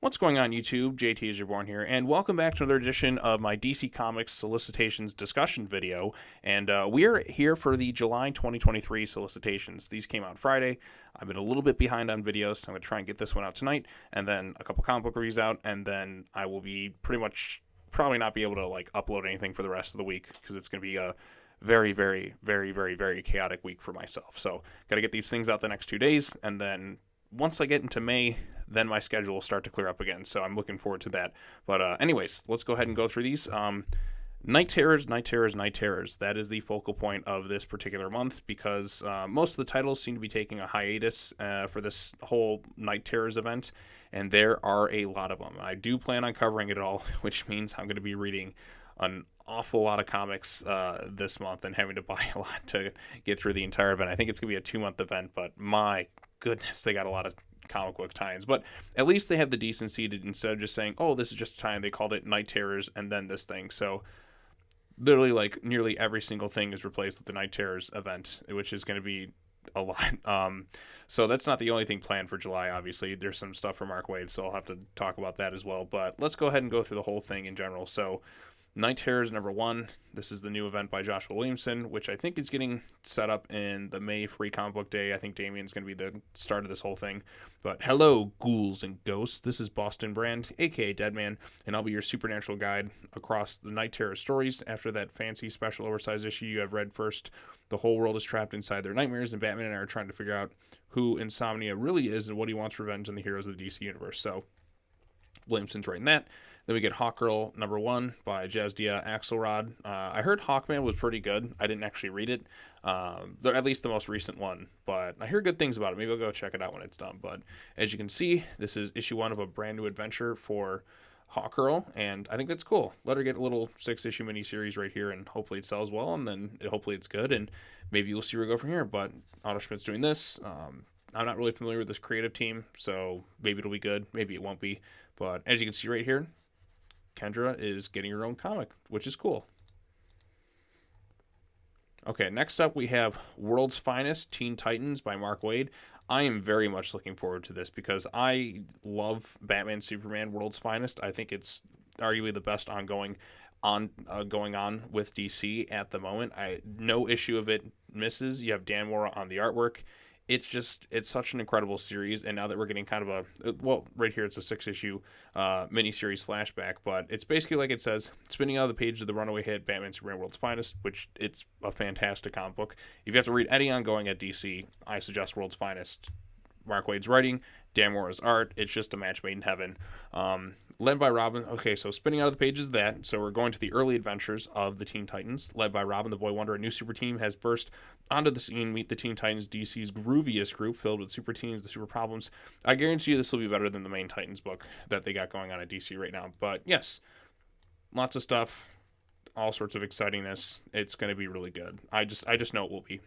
What's going on, YouTube? JT is Reborn here, and welcome back to another edition of my DC Comics Solicitations discussion video. And we're here for the July 2023 solicitations. These came out Friday. I've been a little bit behind on videos, so I'm going to try and get this one out tonight, and then a couple comic book reviews out, and then I will be pretty much probably not be able to upload anything for the rest of the week because it's going to be a very chaotic week for myself. So, got to get these things out the next 2 days, and then once I get into May, then my schedule will start to clear up again. So I'm looking forward to that. But anyways, let's go ahead and go through these. Night Terrors. That is the focal point of this particular month because most of the titles seem to be taking a hiatus for this whole Night Terrors event, and there are a lot of them. I do plan on covering it all, which means I'm going to be reading an awful lot of comics this month and having to buy a lot to get through the entire event. I think it's going to be a 2-month event, but my goodness, they got a lot of comic book tie-ins. But at least they have the decency to, instead of just saying, oh, this is just a tie-in, they called it Night Terrors and then this thing. So literally nearly every single thing is replaced with the Night Terrors event, which is going to be a lot. So that's not the only thing planned for July, obviously. There's some stuff from Mark Waid, so I'll have to talk about that as well. But let's go ahead and go through the whole thing in general. So Night Terrors #1. This is the new event by Joshua Williamson, which I think is getting set up in the May Free Comic Book Day. I think Damien's going to be the start of this whole thing. But hello, ghouls and ghosts. This is Boston Brand, aka Deadman, and I'll be your supernatural guide across the Night Terror stories. After that fancy special oversized issue you have read first, the whole world is trapped inside their nightmares, and Batman and I are trying to figure out who Insomnia really is and what he wants revenge on the heroes of the DC Universe. So Williamson's writing that. Then we get Hawkgirl #1 by Jazdia Axelrod. I heard Hawkman was pretty good. I didn't actually read it, at least the most recent one, but I hear good things about it. Maybe I'll go check it out when it's done. But as you can see, this is issue 1 of a brand new adventure for Hawkgirl, and I think that's cool. Let her get a little 6-issue miniseries right here, and hopefully it sells well, and then hopefully it's good, and maybe you'll see where we go from here. But Otto Schmidt's doing this. I'm not really familiar with this creative team, so maybe it'll be good, maybe it won't be. But as you can see right here, Kendra is getting her own comic, which is cool. Okay, next up we have World's Finest, Teen Titans by Mark Waid. I am very much looking forward to this because I love Batman Superman World's Finest. I think it's arguably the best ongoing going on with DC at the moment. No issue of it misses. You have Dan Mora on the artwork. It's such an incredible series, and now that we're getting kind of right here it's a 6-issue miniseries flashback, but it's basically like it says, spinning out of the page of the runaway hit Batman Superman World's Finest, which it's a fantastic comic book. If you have to read any ongoing at DC, I suggest World's Finest. Mark Waid's writing, Dan Mora's art, it's just a match made in heaven. Led by Robin. Okay, so spinning out of the pages of that, so we're going to the early adventures of the Teen Titans. Led by Robin the Boy Wonder, a new super team has burst onto the scene. Meet the Teen Titans, DC's grooviest group, filled with super teens, the super problems. I guarantee you this will be better than the main Titans book that they got going on at DC right now. But yes, lots of stuff, all sorts of excitingness. It's going to be really good. I just know it will be.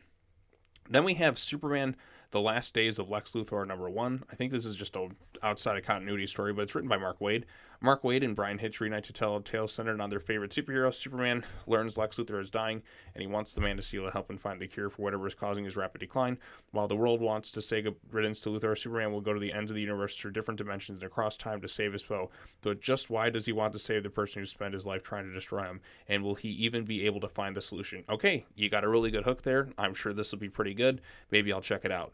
Then we have Superman, The Last Days of Lex Luthor #1. I think this is just an outside of continuity story, but it's written by Mark Waid. Mark Waid and Brian Hitch reunite to tell a tale centered on their favorite superhero. Superman learns Lex Luthor is dying, and he wants the Man of Steel to help him find the cure for whatever is causing his rapid decline. While the world wants to say good riddance to Luthor, Superman will go to the ends of the universe through different dimensions and across time to save his foe. But just why does he want to save the person who spent his life trying to destroy him? And will he even be able to find the solution? Okay, you got a really good hook there. I'm sure this will be pretty good. Maybe I'll check it out.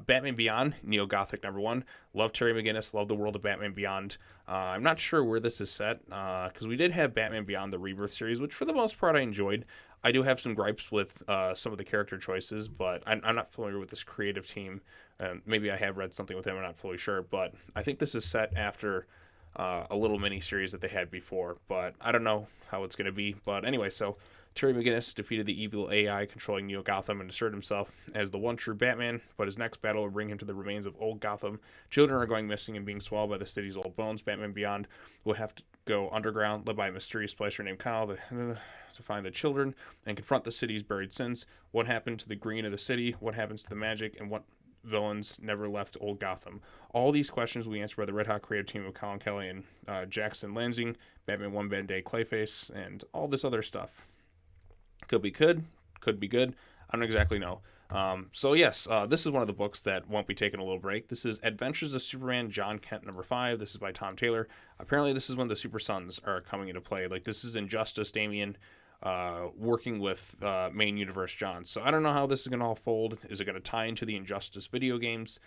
Batman Beyond, Neo-Gothic #1. Love Terry McGinnis, love the world of Batman Beyond. I'm not sure where this is set, because we did have Batman Beyond the Rebirth series, which for the most part I enjoyed. I do have some gripes with some of the character choices, but I'm not familiar with this creative team. Maybe I have read something with them, I'm not fully sure, but I think this is set after a little mini-series that they had before, but I don't know how it's going to be. But anyway, so Terry McGinnis defeated the evil AI controlling Neo Gotham and asserted himself as the one true Batman, but his next battle will bring him to the remains of old Gotham. Children are going missing and being swallowed by the city's old bones. Batman Beyond will have to go underground, led by a mysterious splicer named Kyle, to find the children and confront the city's buried sins. What happened to the green of the city? What happens to the magic? And what villains never left old Gotham? All these questions will be answered by the Red Hot creative team of Colin Kelly and Jackson Lansing, Batman One Band Day Clayface, and all this other stuff. Could be good. I don't exactly know. So yes, this is one of the books that won't be taking a little break. This is Adventures of Superman, John Kent, number 5. This is by Tom Taylor. Apparently, this is when the Super Sons are coming into play. Like, this is Injustice, Damian, working with main universe John. So I don't know how this is going to all fold. Is it going to tie into the Injustice video games?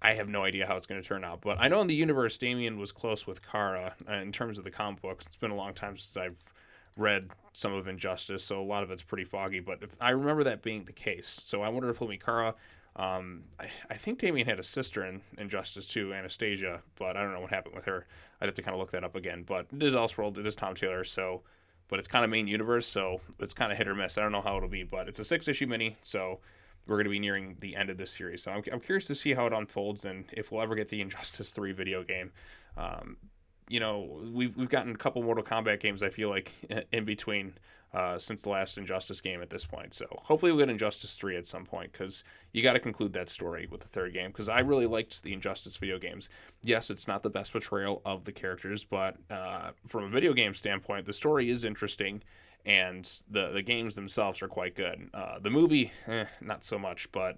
I have no idea how it's going to turn out. But I know in the universe, Damian was close with Kara in terms of the comic books. It's been a long time since I've read some of Injustice, so a lot of it's pretty foggy. But if I remember that being the case, so I wonder if it'll be Kara. I think Damian had a sister in Injustice too, Anastasia, but I don't know what happened with her. I'd have to kind of look that up again. But it is Elseworld, it is Tom Taylor, so but it's kind of main universe, so it's kind of hit or miss. I don't know how it'll be, but it's a 6-issue mini, so we're going to be nearing the end of this series. So I'm curious to see how it unfolds and if we'll ever get the Injustice 3 video game. You know, we've gotten a couple Mortal Kombat games, I feel like, in between since the last Injustice game at this point. So hopefully we'll get Injustice 3 at some point, because you got to conclude that story with the third game, because I really liked the Injustice video games. Yes, it's not the best portrayal of the characters, but from a video game standpoint, the story is interesting, and the games themselves are quite good. The movie, not so much, but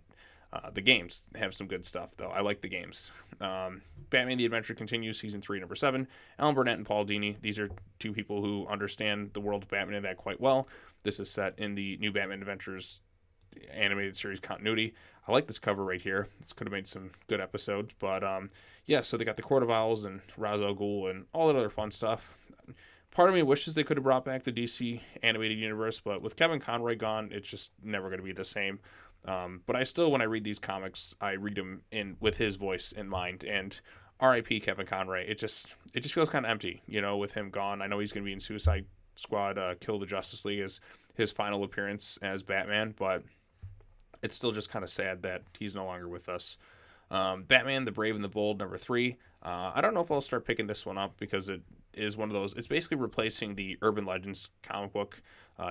the games have some good stuff, though. I like the games. Batman the Adventure Continues, Season 3, Number 7. Alan Burnett and Paul Dini. These are two people who understand the world of Batman and that quite well. This is set in the new Batman Adventures animated series continuity. I like this cover right here. This could have made some good episodes. But, yeah, so they got the Court of Owls and Ra's al Ghul and all that other fun stuff. Part of me wishes they could have brought back the DC animated universe, but with Kevin Conroy gone, it's just never going to be the same. But I still, when I read these comics, I read them with his voice in mind. And R.I.P. Kevin Conroy. It just feels kind of empty, you know, with him gone. I know he's going to be in Suicide Squad, Kill the Justice League as his final appearance as Batman, but it's still just kind of sad that he's no longer with us. Batman, the Brave and the Bold, number 3. I don't know if I'll start picking this one up, because it is one of those. It's basically replacing the Urban Legends comic book,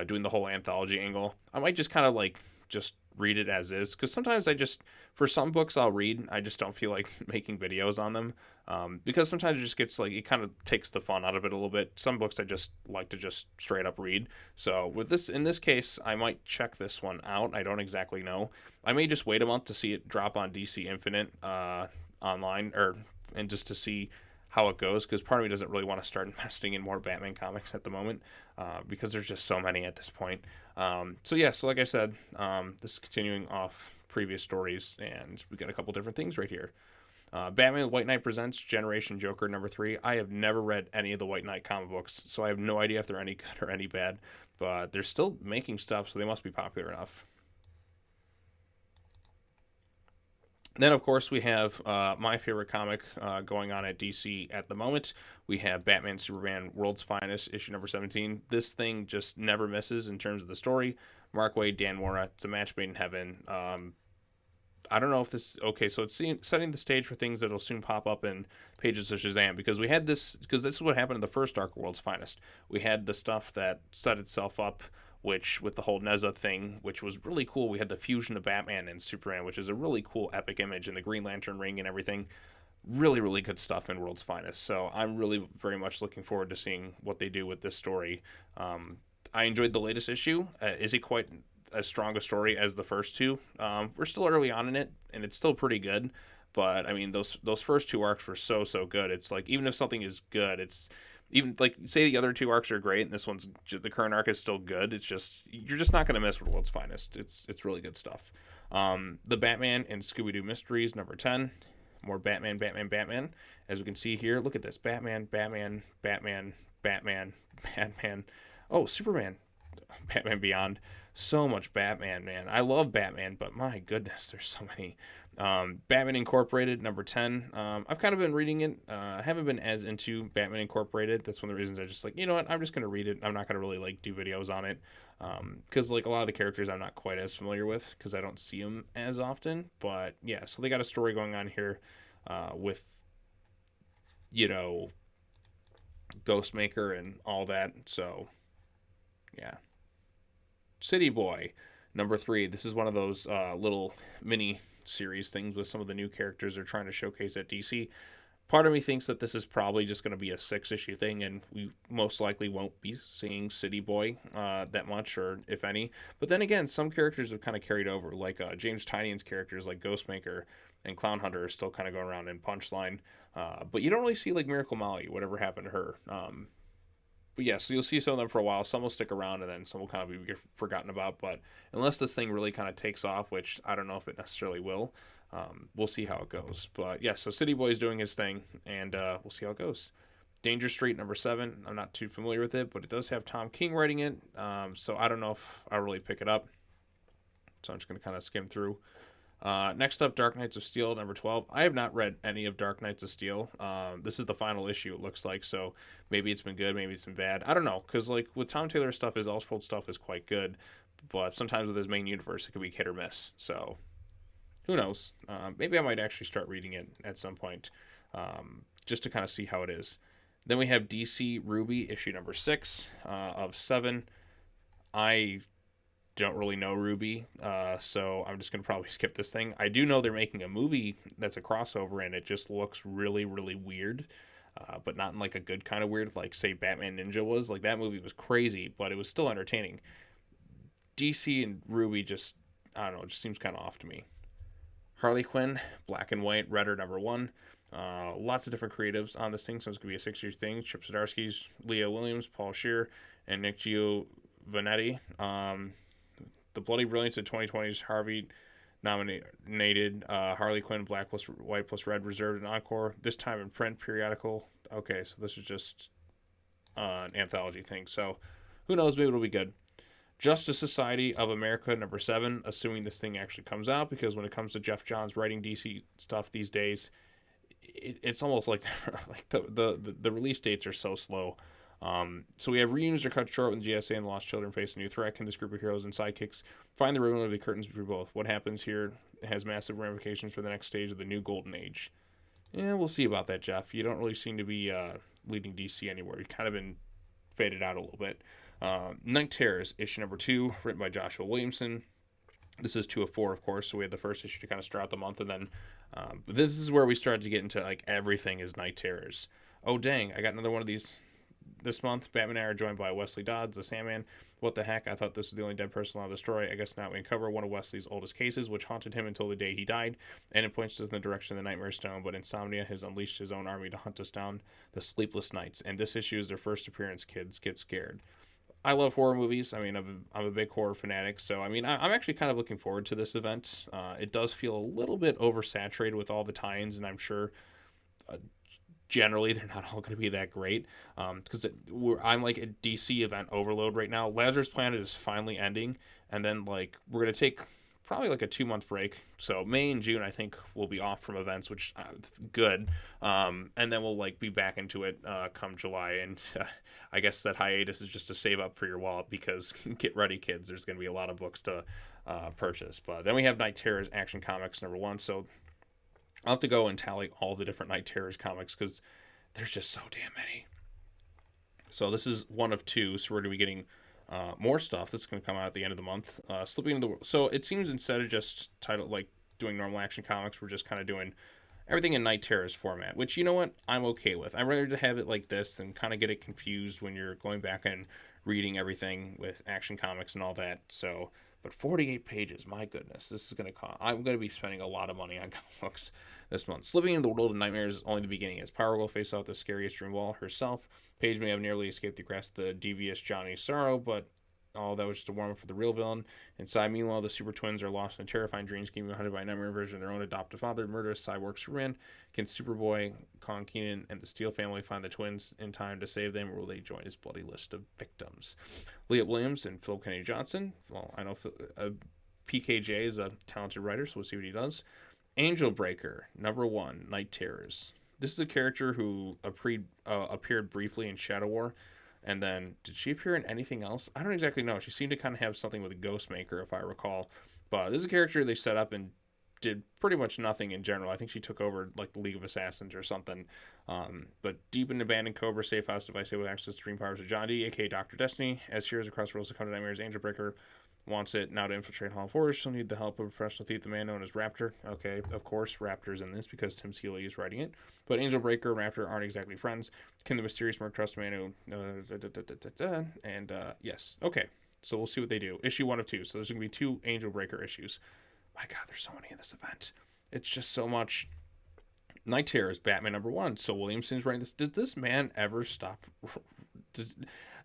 doing the whole anthology angle. I might just kind of just read it as is, because sometimes for some books I'll read, I just don't feel like making videos on them, because sometimes it just gets it kind of takes the fun out of it a little bit. Some books I just like to just straight up read. So in this case, I might check this one out. I don't exactly know. I may just wait a month to see it drop on DC Infinite online, and just to see how it goes, because part of me doesn't really want to start investing in more Batman comics at the moment, because there's just so many at this point. So like I said, this is continuing off previous stories, and we got a couple different things right here. Batman White Knight Presents Generation Joker, number 3. I have never read any of the White Knight comic books, so I have no idea if they're any good or any bad, but they're still making stuff, so they must be popular enough. Then, of course, we have my favorite comic going on at DC at the moment. We have Batman Superman World's Finest, issue number 17. This thing just never misses in terms of the story. Mark Waid, Dan Mora. It's a match made in heaven. I don't know if this... Okay, so it's setting the stage for things that will soon pop up in pages of Shazam, because we had this... Because this is what happened in the first arc of World's Finest. We had the stuff that set itself up, which with the whole Neza thing, which was really cool. We had the fusion of Batman and Superman, which is a really cool epic image, and the Green Lantern ring and everything. Really, really good stuff in World's Finest. So I'm really very much looking forward to seeing what they do with this story. I enjoyed the latest issue. Is it quite as strong a story as the first two? We're still early on in it, and it's still pretty good. But I mean, those first two arcs were so good. It's like, even if something is good, it's even like, say the other two arcs are great, and this one's, the current arc is still good. It's just, you're just not going to miss with World's Finest. It's really good stuff. The Batman and Scooby-Doo Mysteries, number 10. More Batman. As we can see here, look at this. Batman. Oh, Superman. Batman Beyond. So much Batman, man. I love Batman, but my goodness, there's so many. Batman Incorporated, number 10. I've kind of been reading it. I haven't been as into Batman Incorporated. That's one of the reasons I just you know what, I'm just going to read it. I'm not going to really do videos on it. Because a lot of the characters I'm not quite as familiar with, because I don't see them as often. But yeah, so they got a story going on here with, Ghostmaker and all that. So yeah. City Boy, number 3. This is one of those little mini series things with some of the new characters they're trying to showcase at DC. Part of me thinks that this is probably just going to be a 6 issue thing, and we most likely won't be seeing City Boy that much, or if any. But then again, some characters have kind of carried over, like James Tynion's characters, like Ghostmaker and Clown Hunter, are still kind of going around in Punchline. But you don't really see like Miracle Molly, whatever happened to her. But yeah, so you'll see some of them for a while. Some will stick around, and then some will kind of be forgotten about. But unless this thing really kind of takes off, which I don't know if it necessarily will, we'll see how it goes. But yeah, so City Boy's doing his thing, and we'll see how it goes. Danger Street #7. I'm not too familiar with it, but it does have Tom King writing it. So I don't know if I'll really pick it up. So I'm just going to kind of skim through. Next up, Dark Knights of Steel #12. I have not read any of Dark Knights of Steel. This is the final issue, it looks like, so maybe it's been good, maybe it's been bad. I don't know, because like with Tom Taylor's stuff, his Elseworld stuff is quite good, but sometimes with his main universe, it can be hit or miss. So who knows? Maybe I might actually start reading it at some point, just to kind of see how it is. Then we have DC Ruby issue #6 of 7. I don't really know Ruby, so I'm just going to probably skip this thing. I do know they're making a movie that's a crossover, and it just looks really, really weird, but not in like a good kind of weird, like say Batman Ninja was. Like that movie was crazy, but it was still entertaining. DC and Ruby just, I don't know, it just seems kind of off to me. Harley Quinn, Black and White, Redder #1. Lots of different creatives on this thing, so it's going to be a 6-year thing. Chip Zdarsky's, Leah Williams, Paul Scheer, and Nick Giovanetti. The Bloody Brilliance of 2020's Harvey nominated Harley Quinn, Black plus White plus Red, reserved an encore, this time in print periodical. Okay, so this is just an anthology thing. So who knows, maybe it'll be good. Justice Society of America #7, assuming this thing actually comes out, because when it comes to Jeff Johns writing DC stuff these days, it's almost like like the release dates are so slow. So we have reunions are cut short when the GSA and the Lost Children face a new threat. Can this group of heroes and sidekicks find the room of the curtains between both? What happens here has massive ramifications for the next stage of the new golden age. Yeah, we'll see about that, Jeff. You don't really seem to be leading DC anywhere. You've kind of been faded out a little bit. Night Terrors, issue #2, written by Joshua Williamson. This is 2 of 4, of course, so we had the first issue to kind of start out the month, and then this is where we started to get into, like, everything is Night Terrors. Oh, dang, I got another one of these this month. Batman and I are joined by Wesley Dodds, the Sandman. What the heck? I thought this was the only dead person on the story. I guess now we uncover one of Wesley's oldest cases, which haunted him until the day he died, and it points us in the direction of the Nightmare Stone, but Insomnia has unleashed his own army to hunt us down the sleepless nights, and this issue is their first appearance. Kids get scared. I love horror movies. I mean, I'm a big horror fanatic, so I mean, I'm actually kind of looking forward to this event. It does feel a little bit oversaturated with all the tie-ins, and I'm sure generally they're not all going to be that great, because I'm like a DC event overload right now. Lazarus Planet is finally ending, and then like we're going to take probably like a 2-month break. So May and June I think we'll be off from events, which good. And then we'll like be back into it come July, and I guess that hiatus is just to save up for your wallet, because get ready, kids, there's going to be a lot of books to purchase. But then we have Night Terrors Action Comics #1. So I'll have to go and tally all the different Night Terrors comics, because there's just so damn many. So this is 1 of 2, so we're going to be getting more stuff that's going to come out at the end of the month. Slipping into the So it seems instead of just like doing normal Action Comics, we're just kind of doing everything in Night Terrors format, which, you know what, I'm okay with. I'd rather to have it like this than kind of get it confused when you're going back and reading everything with Action Comics and all that. So, but 48 pages, my goodness, this is going to cost. I'm going to be spending a lot of money on comic books this month. Slipping into the world of nightmares is only the beginning, as Power will face out the scariest dream wall herself. Paige may have nearly escaped the grasp of the devious Johnny Sorrow, but that was just a warm-up for the real villain. Inside, meanwhile, the super twins are lost in a terrifying dream scheme hunted by a nightmare version of their own adoptive father, murderous cyborg Superman. Can Superboy, Kong Keenan, and the Steel family find the twins in time to save them, or will they join his bloody list of victims? Leah Williams and Philip Kennedy Johnson. Well, I know PKJ is a talented writer, so we'll see what he does. Angel Breaker, #1, Night Terrors. This is a character who appeared briefly in Shadow War, and then did she appear in anything else? I don't exactly know. She seemed to kind of have something with a Ghostmaker, if I recall. But this is a character they set up and did pretty much nothing in general. I think she took over like the League of Assassins or something. But deep in abandoned Cobra safe house device able to access the dream powers of John D, aka Dr. Destiny. As heroes across worlds to come to nightmares, Angel Breaker wants it now to infiltrate Hall of Horrors. She'll need the help of a professional thief, the man known as Raptor. Okay, of course, Raptor's in this because Tim Seeley is writing it. But Angel Breaker and Raptor aren't exactly friends. Can the mysterious Merc trust a man who... And, yes. Okay, so we'll see what they do. Issue 1 of 2. So there's going to be 2 Angel Breaker issues. My God, there's so many in this event. It's just so much. Night Terrors, Batman #1. So Williamson's writing this. Does this man ever stop?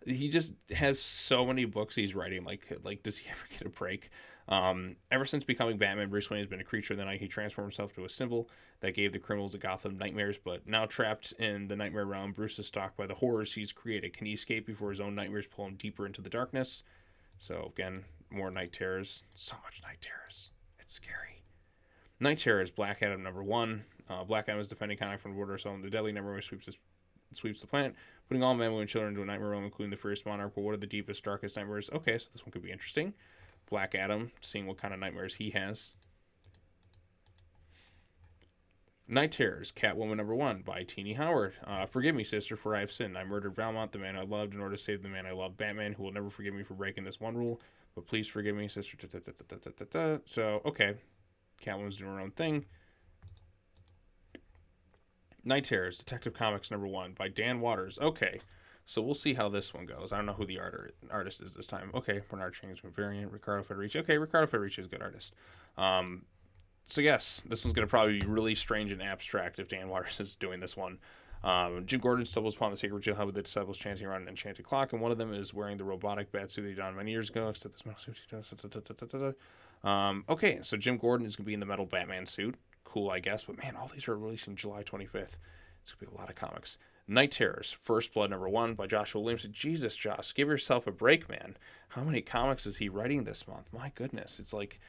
He just has so many books he's writing. Like, does he ever get a break? Ever since becoming Batman, Bruce Wayne has been a creature of the night. He transformed himself to a symbol that gave the criminals of Gotham nightmares. But now trapped in the nightmare realm, Bruce is stalked by the horrors he's created. Can he escape before his own nightmares pull him deeper into the darkness? So again, more Night Terrors. So much Night Terrors. It's scary. Night Terrors, Black Adam #1. Black Adam is defending Connor from Water Soul, and the deadly nightmare sweeps the planet, putting all men, women, and children into a nightmare realm, including the fierce monarch. But what are the deepest, darkest nightmares? Okay, so this one could be interesting. Black Adam, seeing what kind of nightmares he has. Night Terrors, Catwoman #1 by Teenie Howard. Forgive me, sister, for I have sinned. I murdered Valmont, the man I loved, in order to save the man I loved, Batman, who will never forgive me for breaking this one rule. But please forgive me, sister. So, okay. Catwoman's doing her own thing. Night Terrors, Detective Comics #1 by Dan Waters. Okay, so we'll see how this one goes. I don't know who the artist is this time. Okay, Bernard Chang's variant. Ricardo Federici. Okay, Ricardo Federici is a good artist. So yes, this one's going to probably be really strange and abstract if Dan Waters is doing this one. Jim Gordon stumbles upon the sacred jailhouse with the disciples chanting around an enchanted clock, and one of them is wearing the robotic bat suit that he donned many years ago. Except this metal suit. Okay, so Jim Gordon is going to be in the metal Batman suit. Cool, I guess. But man, all these are releasing July 25th. It's going to be a lot of comics. Night Terrors, First Blood #1 by Joshua Williamson. Jesus, Josh, give yourself a break, man. How many comics is he writing this month? My goodness. It's like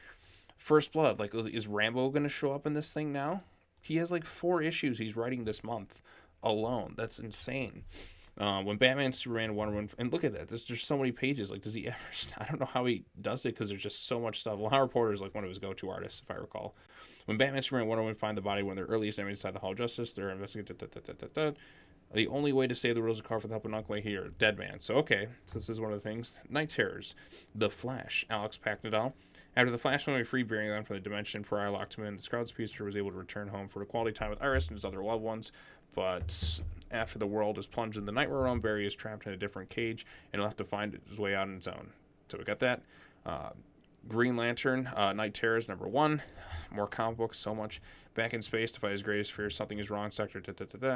First Blood. Like, is Rambo going to show up in this thing now? He has like 4 issues he's writing this month alone. That's insane. When Batman, Superman, Wonder Woman, and look at that. There's just so many pages. Like, does he ever? I don't know how he does it because there's just so much stuff. Well, Howard Porter is like one of his go-to artists, if I recall. When Batman, Superman, and Wonder Woman find the body when their earliest enemies inside the Hall of Justice, they're investigating. The only way to save the rules of car for the help of Uncle here, Dead Man. So okay, so this is one of the things. Night Terrors, The Flash, Alex Paknadal. After the Flash went free, bearing them from the dimension Pariah locked him in, the Scarlet Speedster was able to return home for a quality time with Iris and his other loved ones. But after the world is plunged in the nightmare realm, Barry is trapped in a different cage, and he'll have to find his way out on his own. So we got that. Green Lantern, Night Terrors #1. More comic books, so much. Back in space to fight his greatest fear. Something is wrong. Sector.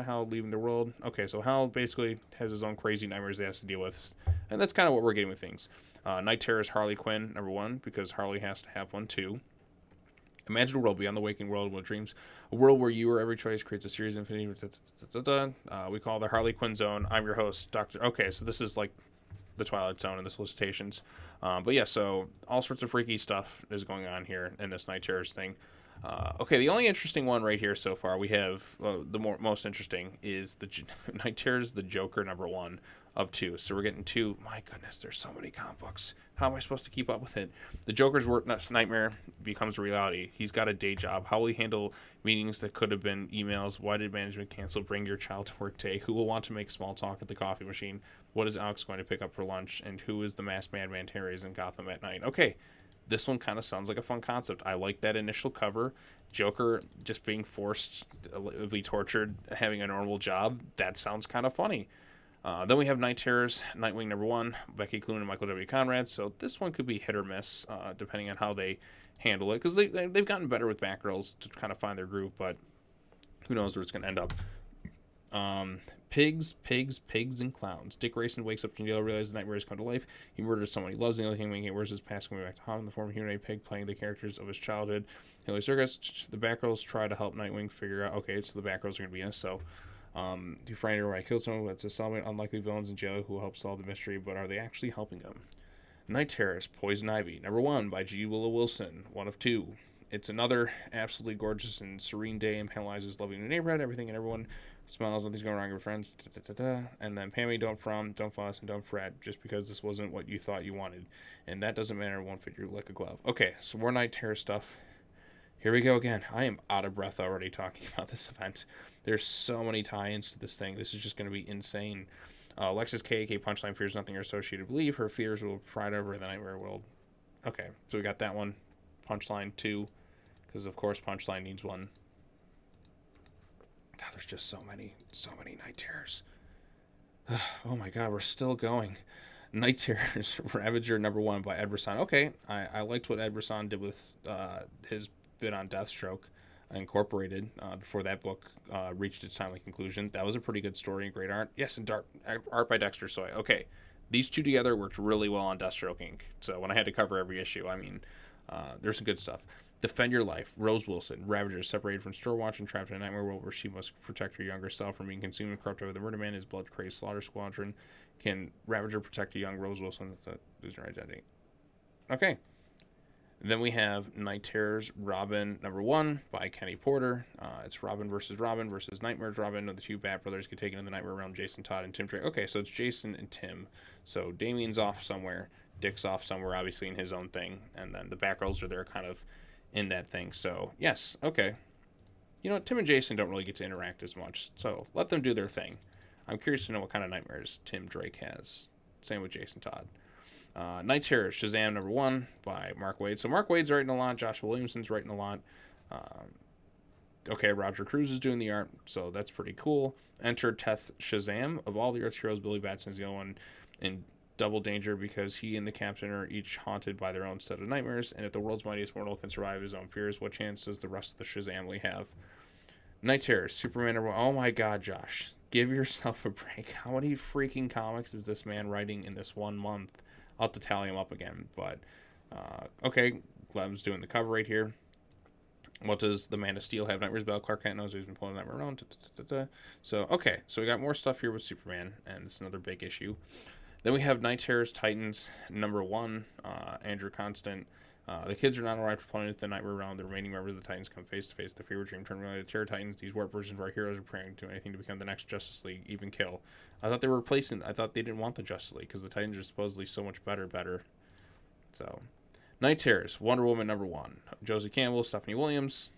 Hal leaving the world. Okay, so Hal basically has his own crazy nightmares he has to deal with, and that's kind of what we're getting with things. Night Terrors, Harley Quinn #1 because Harley has to have one too. Imagine a world beyond the waking world with dreams, a world where you or every choice creates a series of infinity. We call it the Harley Quinn Zone. I'm your host, Dr. Okay, so this is like the Twilight Zone and the Solicitations. But yeah, so all sorts of freaky stuff is going on here in this Night Terrors thing. Okay, the only interesting one right here so far, we have most interesting is the Night Terrors, the Joker #1 of 2. So we're getting 2. My goodness, there's so many comic books. How am I supposed to keep up with it? The Joker's worst nightmare becomes reality. He's got a day job. How will he handle meetings that could have been emails? Why did management cancel Bring Your Child to Work Day? Who will want to make small talk at the coffee machine? What is Alex going to pick up for lunch? And who is the masked madman Terry is in Gotham at night? Okay, this one kind of sounds like a fun concept. I like that initial cover. Joker just being forced to be tortured, having a normal job. That sounds kind of funny. Then we have Night Terrors, Nightwing #1, Becky Cloonan and Michael W. Conrad. So this one could be hit or miss, depending on how they handle it. Because they've gotten better with Batgirls to kind of find their groove, but who knows where it's going to end up. Pigs, and clowns. Dick Grayson wakes up in jail, realizes the nightmare has come to life. He murders someone he loves, and the other thing making it worse is past coming back to haunt him in the form of a human pig, playing the characters of his childhood. Hilary Circus. The Batgirls try to help Nightwing figure out. Okay, so the Batgirls are going to be in this. So, do you find out where I killed someone? That's a solving unlikely villains in jail who will help solve the mystery, but are they actually helping him? Night Terrors, Poison Ivy, #1 by G. Willow Wilson, 1 of 2. It's another absolutely gorgeous and serene day and penalizes loving the neighborhood, everything and everyone. Smiles, nothing's going wrong with friends. And then Pammy, don't frown, don't fuss, and don't fret just because this wasn't what you thought you wanted. And that doesn't matter, it won't fit you like a glove. Okay, so more Night Terror stuff. Here we go again. I am out of breath already talking about this event. There's so many tie-ins to this thing. This is just going to be insane. Alexis K.A.K. Punchline fears nothing or associated believe. Her fears will pride over the nightmare world. Okay, so we got that one. Punchline 2, because of course Punchline needs one. God, there's just so many Night Terrors. Oh my God, we're still going. Night Terrors, Ravager #1 by Ed Brisson. Okay, I liked what Ed Brisson did with his bit on Deathstroke Incorporated before that book reached its timely conclusion. That was a pretty good story and great art. Yes, and art by Dexter Soy. Okay, these two together worked really well on Deathstroke Inc. So when I had to cover every issue, I mean, there's some good stuff. Defend Your Life, Rose Wilson, Ravager, separated from Storewatch and trapped in a nightmare world where she must protect her younger self from being consumed and corrupted by the Murder Man, his blood-crazed Slaughter Squadron. Can Ravager protect a young Rose Wilson without losing her identity? Okay. Then we have Night Terrors, Robin #1 by Kenny Porter. It's Robin versus Nightmares Robin. The two Bat brothers get taken in the Nightmare realm, Jason Todd and Tim Drake. Okay, so it's Jason and Tim. So Damien's off somewhere. Dick's off somewhere, obviously, in his own thing. And then the Batgirls are there kind of in that thing. So, yes, okay. You know, Tim and Jason don't really get to interact as much. So let them do their thing. I'm curious to know what kind of nightmares Tim Drake has. Same with Jason Todd. Night Terror, Shazam #1 by Mark Waid. So Mark Waid's writing a lot. Joshua Williamson's writing a lot. Okay, Roger Cruz is doing the art, so that's pretty cool. Enter Teth Shazam. Of all the Earth's heroes, Billy Batson is the only one in double danger because he and the captain are each haunted by their own set of nightmares, and if the world's mightiest mortal can survive his own fears, what chance does the rest of the Shazamly have? Night Terror, Superman #1. Oh my God, Josh. Give yourself a break. How many freaking comics is this man writing in this 1 month? I'll have to tally him up again. But, okay, Gleb's doing the cover right here. What does the Man of Steel have nightmares about? Clark Kent knows he's been pulling nightmare around. So, okay, so we got more stuff here with Superman, and it's another big issue. Then we have Night Terrors Titans #1, Andrew Constant. The kids are not arrived for plunging into the nightmare realm. The remaining members of the Titans come face to face with the fever dream turn related to Terror Titans. These warped versions of our heroes are praying to do anything to become the next Justice League, even kill. I thought they were replacing. I thought they didn't want the Justice League because the Titans are supposedly so much better. So, Night Terrors, Wonder Woman #1, Josie Campbell, Stephanie Williams.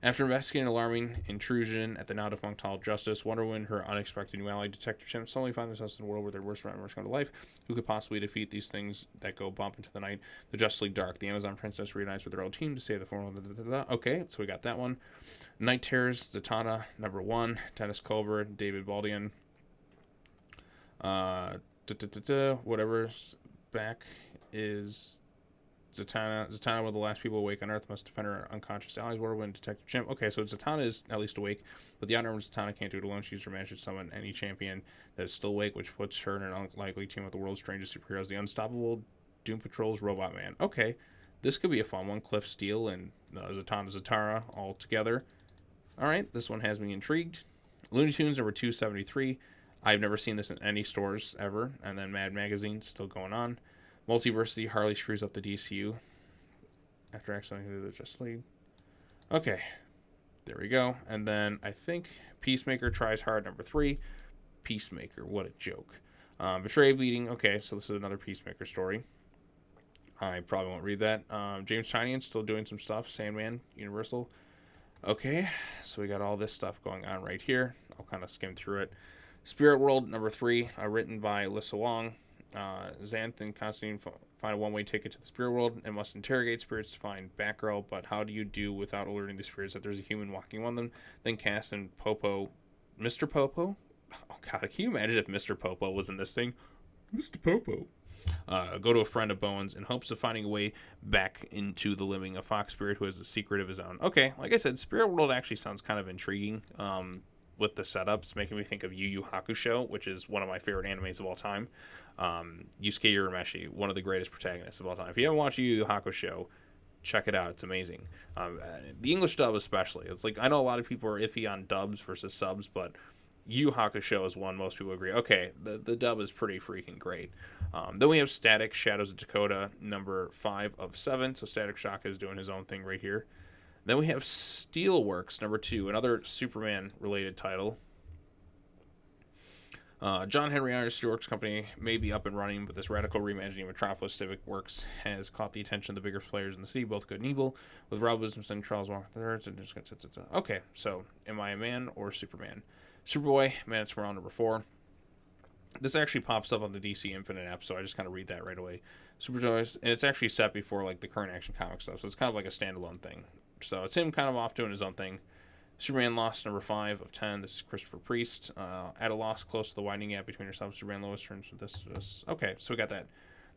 After investigating an alarming intrusion at the now defunct Hall of Justice, Wonder Woman, her unexpected new ally, Detective Chimp, suddenly find themselves in a world where their worst nightmares come to life. Who could possibly defeat these things that go bump into the night? The Justice League Dark. The Amazon Princess reunites with her old team to save the former. Okay, so we got that one. Night Terrors, Zatanna #1, Dennis Culver, David Baldian. Whatever's back is Zatanna, one of the last people awake on Earth, must defend her unconscious allies. Wonder Woman, Detective Chimp. Okay, so Zatanna is at least awake, but the outnumbered Zatanna can't do it alone. She uses her magic to summon any champion that is still awake, which puts her in an unlikely team with the world's strangest superheroes, the unstoppable Doom Patrol's Robot Man. Okay, this could be a fun one. Cliff Steele and Zatanna Zatara all together. All right, this one has me intrigued. Looney Tunes #273. I've never seen this in any stores ever. And then Mad Magazine, still going on. Multiversity, Harley screws up the DCU after accidentally do the Justice League. Okay, there we go. And then I think Peacemaker tries hard #3. Peacemaker, what a joke. Betray Bleeding. Okay, so this is another Peacemaker story. I probably won't read that. James Tynion still doing some stuff. Sandman, Universal. Okay, so we got all this stuff going on right here. I'll kind of skim through it. Spirit World #3, written by Alyssa Wong. Xanth and Constantine find a one-way ticket to the spirit world and must interrogate spirits to find Batgirl, but how do you do without alerting the spirits that there's a human walking among them? Then Cass and Popo... Mr. Popo? Oh god, can you imagine if Mr. Popo was in this thing? Mr. Popo. Go to a friend of Bowen's in hopes of finding a way back into the living, a fox spirit who has a secret of his own. Okay, like I said, Spirit World actually sounds kind of intriguing. With the setups, making me think of Yu Yu Hakusho, which is one of my favorite animes of all time. Yusuke Urameshi, one of the greatest protagonists of all time. If you haven't watched Yu Yu Hakusho, check it out. It's amazing. The English dub especially. It's like, I know a lot of people are iffy on dubs versus subs, but Yu Yu Hakusho is one most people agree. Okay, the dub is pretty freaking great. Then we have Static, Shadows of Dakota, #5 of 7. So Static Shock is doing his own thing right here. Then we have Steelworks #2, another Superman-related title. John Henry Iron's Steelworks Company may be up and running, but this radical reimagining of Metropolis Civic Works has caught the attention of the bigger players in the city, both good and evil, with Rob Wisdomson and Charles Walker III. Okay, so am I a man or Superman? Superboy, Man of Tomorrow #4. This actually pops up on the DC Infinite app, so I just kind of read that right away. Superjoy, and it's actually set before like the current Action Comic stuff, so it's kind of like a standalone thing. So it's him kind of off doing his own thing. Superman Lost number 5 of 10. This is Christopher Priest. At a loss close to the widening gap between yourself and Superman Lois turns with this. Okay, so we got that.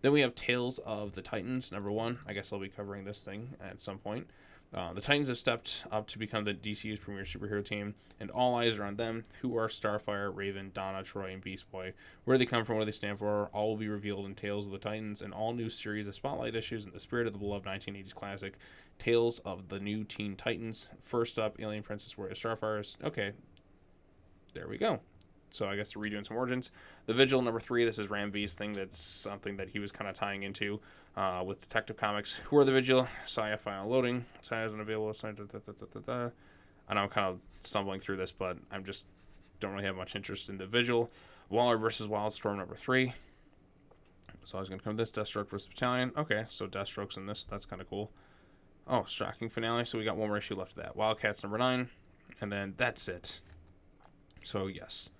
Then we have Tales of the Titans number 1. I guess I'll be covering this thing at some point. The Titans have stepped up to become the DCU's premier superhero team, and all eyes are on them. Who are Starfire, Raven, Donna, Troy, and Beast Boy? Where they come from, what do they stand for? All will be revealed in Tales of the Titans, an all-new series of spotlight issues in the spirit of the beloved 1980s classic, Tales of the New Teen Titans. First up, Alien Princess, where Starfire is... Okay, there we go. So I guess they're redoing some origins. The Vigil number 3. This is Ram V's thing. That's something that he was kind of tying into with Detective Comics. Who are the Vigil? Saya file loading. Saya isn't available. I know I'm kind of stumbling through this, but I'm just don't really have much interest in the Vigil. Waller versus Wildstorm number 3. So I was going to come to this. Deathstroke versus Battalion. Okay, so Deathstroke's in this. That's kind of cool. Oh, shocking finale. So we got one more issue left of that. Wildcats number 9. And then that's it. So, yes.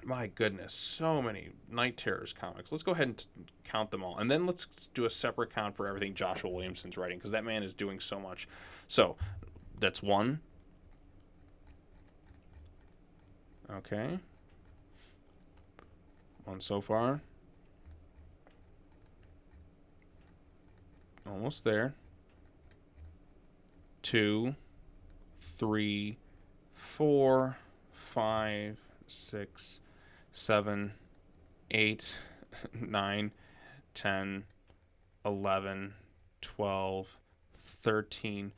My goodness, so many Night Terrors comics. Let's go ahead and count them all. And then let's do a separate count for everything Joshua Williamson's writing, because that man is doing so much. So, that's 1. Okay. 1 so far. Almost there. 2, 3, 4, 5, 6, 7, 8, 9, 10, 11, 12, 13,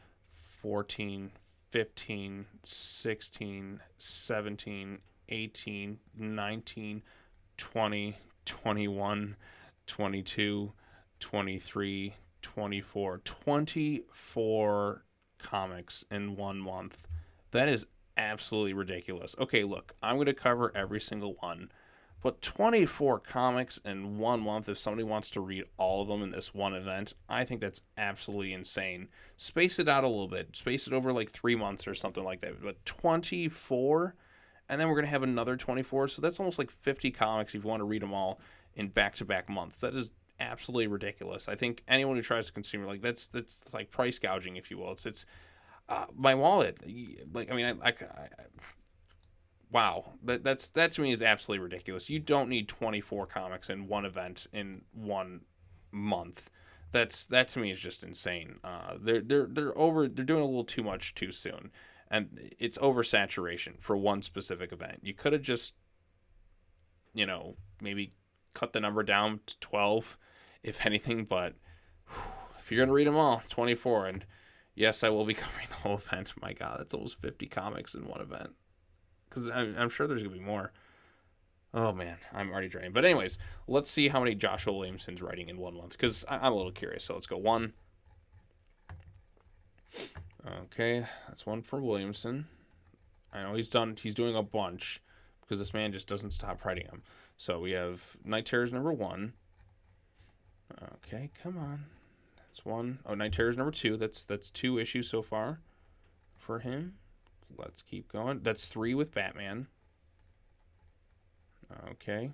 14, 15, 16, 17, 18, 19, 20, 21, 22, 23, 24. 24 comics in 1 month. That is absolutely ridiculous. Okay, look, I'm going to cover every single one, but 24 comics in 1 month, if somebody wants to read all of them in this one event, I think that's absolutely insane. Space it out a little bit. Space it over like 3 months or something like that. But 24, and then we're going to have another 24, so that's almost like 50 comics if you want to read them all in back-to-back months. That is absolutely ridiculous. I think anyone who tries to consume it, like that's like price gouging, if you will. It's my wallet. Like, I mean, I wow, that to me is absolutely ridiculous. You don't need 24 comics in one event in 1 month. That to me is just insane. They're doing a little too much too soon, and it's oversaturation for one specific event. You could have just, maybe cut the number down to 12, if anything. But if you're gonna read them all, 24, and yes, I will be covering the whole event. My God, that's almost 50 comics in one event. Because I'm sure there's going to be more. Oh, man, I'm already drained. But anyways, let's see how many Joshua Williamson's writing in 1 month. Because I'm a little curious. So let's go 1. Okay, that's 1 for Williamson. I know he's doing a bunch, because this man just doesn't stop writing them. So we have Night Terrors number 1. Okay, come on. That's 1. Oh, Night Terrors number 2. That's 2 issues so far for him. Let's keep going. That's 3 with Batman. Okay.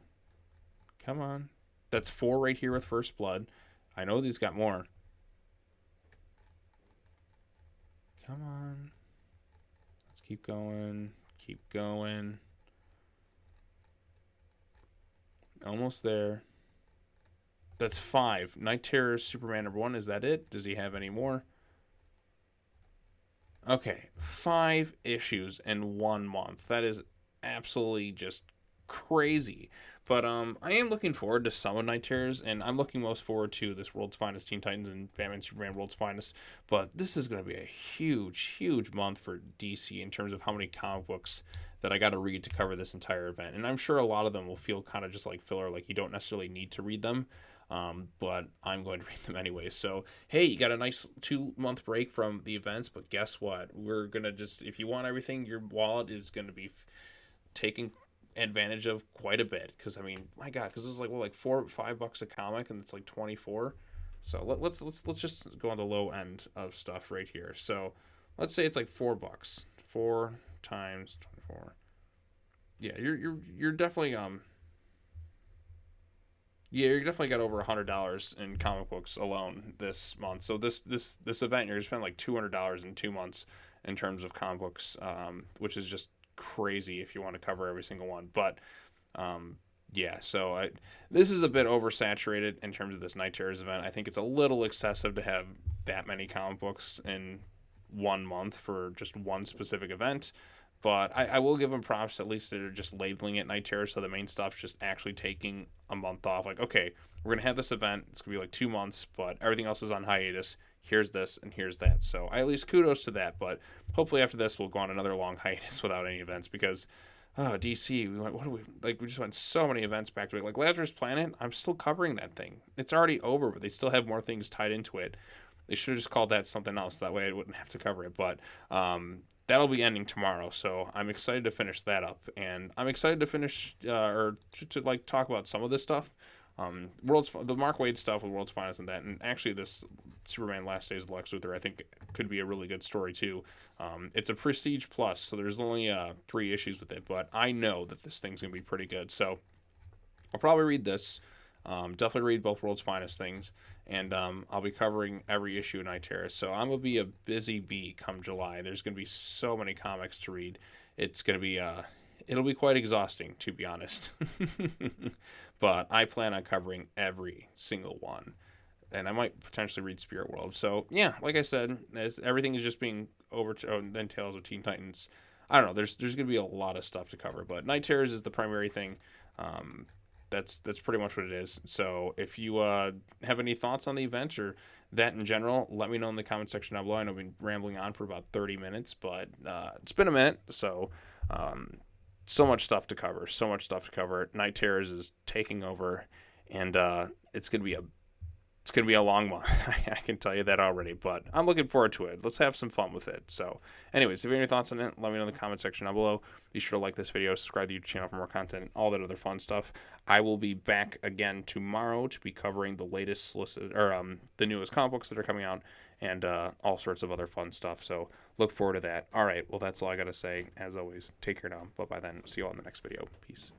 Come on. That's 4 right here with First Blood. I know these got more. Come on. Let's keep going. Keep going. Almost there. That's 5. Night Terrors Superman number 1. Is that it? Does he have any more? Okay, 5 issues in 1 month. That is absolutely just crazy. But I am looking forward to some of Night Terrors, and I'm looking most forward to this World's Finest Teen Titans and Batman Superman World's Finest. But this is going to be a huge, huge month for DC in terms of how many comic books that I got to read to cover this entire event. And I'm sure a lot of them will feel kind of just like filler, like you don't necessarily need to read them. But I'm going to read them anyway. So, hey, you got a nice 2-month break from the events, but guess what? We're going to just, if you want everything, your wallet is going to be taking advantage of quite a bit. Because, I mean, my God, because it's like, well, like $4 or $5 a comic, and it's like 24. So let's just go on the low end of stuff right here. So let's say it's like $4. 4 times 24. yeah, you're definitely yeah, you definitely got over $100 in comic books alone this month. So this event, you're gonna spend like $200 in 2 months in terms of comic books, which is just crazy if you want to cover every single one. But um, yeah, so this is a bit oversaturated in terms of this Night Terrors event. I think it's a little excessive to have that many comic books in 1 month for just one specific event. But I will give them props. At least they're just labeling it Night Terror, so the main stuff's just actually taking a month off. Like, okay, we're gonna have this event. It's gonna be like 2 months, but everything else is on hiatus. Here's this and here's that. So I at least kudos to that. But hopefully after this, we'll go on another long hiatus without any events because DC, we went. What do we like? We just went so many events back to it. Like Lazarus Planet, I'm still covering that thing. It's already over, but they still have more things tied into it. They should have just called that something else. That way, I wouldn't have to cover it. But that'll be ending tomorrow, so I'm excited to finish that up, and I'm excited to finish or to like talk about some of this stuff. The Mark Waid stuff with World's Finest and that, and actually this Superman Last Days of Lex Luthor, I think could be a really good story too. It's a Prestige Plus, so there's only 3 issues with it, but I know that this thing's gonna be pretty good. So I'll probably read this. Definitely read both World's Finest things, and I'll be covering every issue of Night Terror. So I'm gonna be a busy bee come July. There's gonna be so many comics to read. It's gonna be it'll be quite exhausting to be honest. But I plan on covering every single one, and I might potentially read Spirit World. So yeah, like I said, everything is just being over to then Tales of Teen Titans. I don't know. There's gonna be a lot of stuff to cover, but Night Terrors is the primary thing. Um, that's pretty much what it is. So if you have any thoughts on the event or that in general, let me know in the comment section down below. I know I've been rambling on for about 30 minutes, but it's been a minute, so so much stuff to cover. So much stuff to cover. Night Terrors is taking over, and it's gonna be a long one. I can tell you that already, but I'm looking forward to it. Let's have some fun with it. So, anyways, if you have any thoughts on it, let me know in the comment section down below. Be sure to like this video, subscribe to the YouTube channel for more content, all that other fun stuff. I will be back again tomorrow to be covering the latest the newest comic books that are coming out, and all sorts of other fun stuff. So look forward to that. All right, well that's all I gotta say. As always, take care now. But by then, see you all in the next video. Peace.